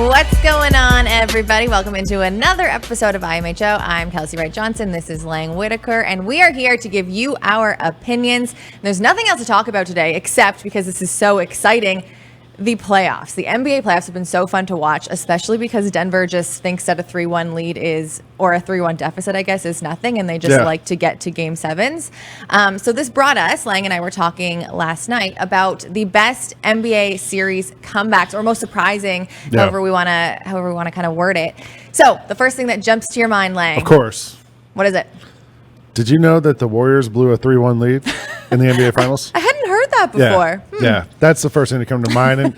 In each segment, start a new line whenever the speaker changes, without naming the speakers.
What's going on, everybody? Welcome into another episode of IMHO. I'm Kelcey Wright Johnson. This is Whitaker, and we are here to give you our opinions. There's nothing else to talk about today except because this is so exciting. The playoffs. The NBA playoffs have been so fun to watch, especially because Denver just thinks that a 3-1 lead is, or a 3-1 deficit, I guess, is nothing, and they just like to get to game sevens. So this brought us, Lang and I were talking last night about the best NBA series comebacks, or most surprising, however we want to kind of word it. So the first thing that jumps to your mind, Lang.
Of course.
What is it?
Did you know that the Warriors blew a 3-1 lead in the NBA Finals?
I hadn't heard that before.
Yeah, that's the first thing to come to mind. And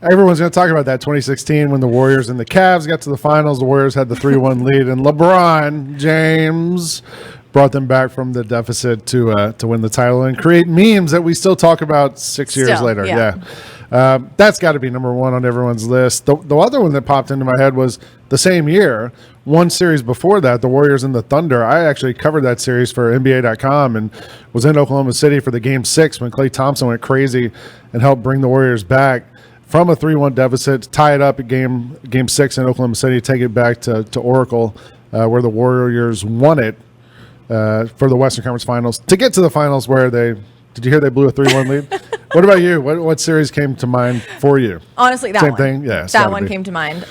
everyone's going to talk about that 2016 when the Warriors and the Cavs got to the finals. The Warriors had the 3-1 lead, and LeBron James brought them back from the deficit to win the title and create memes that we still talk about 6 years later. That's got to be number one on everyone's list. The other one that popped into my head was the same year, one series before that, the Warriors and the Thunder. I actually covered that series for NBA.com and was in Oklahoma City for the Game 6 when Klay Thompson went crazy and helped bring the Warriors back from a 3-1 deficit, tie it up at Game 6 in Oklahoma City, take it back to Oracle, where the Warriors won it for the Western Conference Finals to get to the finals where did you hear they blew a 3-1 lead? What about you? What series came to mind for you?
Honestly, that
Same
one.
thing? Yeah.
That one came to mind,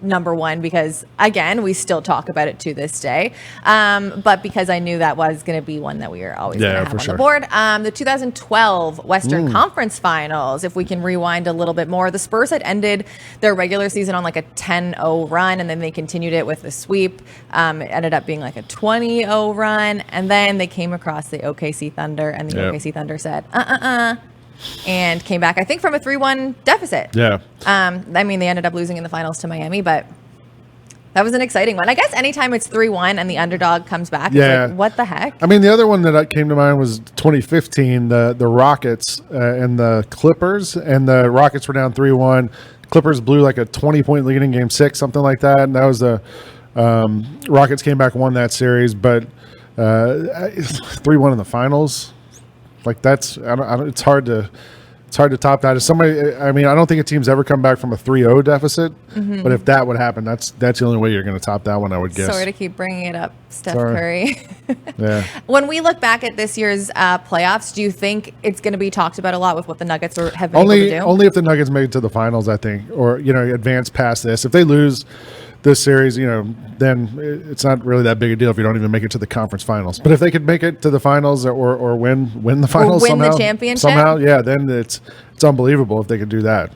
number one, because, again, we still talk about it to this day. But because I knew that was going to be one that we were always going to have on the board. The 2012 Western Conference Finals, if we can rewind a little bit more, the Spurs had ended their regular season on like a 10-0 run, and then they continued it with a sweep. It ended up being like a 20-0 run, and then they came across the OKC Thunder, and the OKC Thunder said, and came back, I think, from a 3-1 deficit.
Yeah.
I mean, they ended up losing in the finals to Miami, but that was an exciting one. I guess anytime it's 3-1 and the underdog comes back, it's like, what the heck?
I mean, the other one that came to mind was 2015, the Rockets and the Clippers, and the Rockets were down 3-1. Clippers blew like a 20-point lead in Game 6, something like that, and that was the Rockets came back and won that series, but 3-1 in the finals. Like it's hard to top that. As somebody, I mean, I don't think a team's ever come back from a 3-0 deficit. But if that would happen, that's the only way you're going to top that one, I would guess.
Sorry to keep bringing it up, Steph Curry.
Yeah.
When we look back at this year's playoffs, do you think it's going to be talked about a lot with what the Nuggets have been able to do?
Only if the Nuggets make it to the finals, I think, or advance past this. If they lose this series, then it's not really that big a deal if you don't even make it to the conference finals. But if they could make it to the finals or win the finals
or win
somehow,
the championship
somehow, then it's unbelievable if they could do that.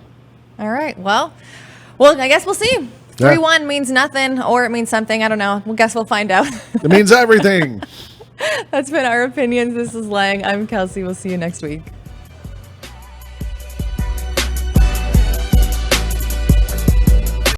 All right. Well, I guess we'll see. 3-1 means nothing, or it means something. I don't know. I guess we'll find out.
It means everything.
That's been our opinions. This is Lang. I'm Kelcey. We'll see you next week.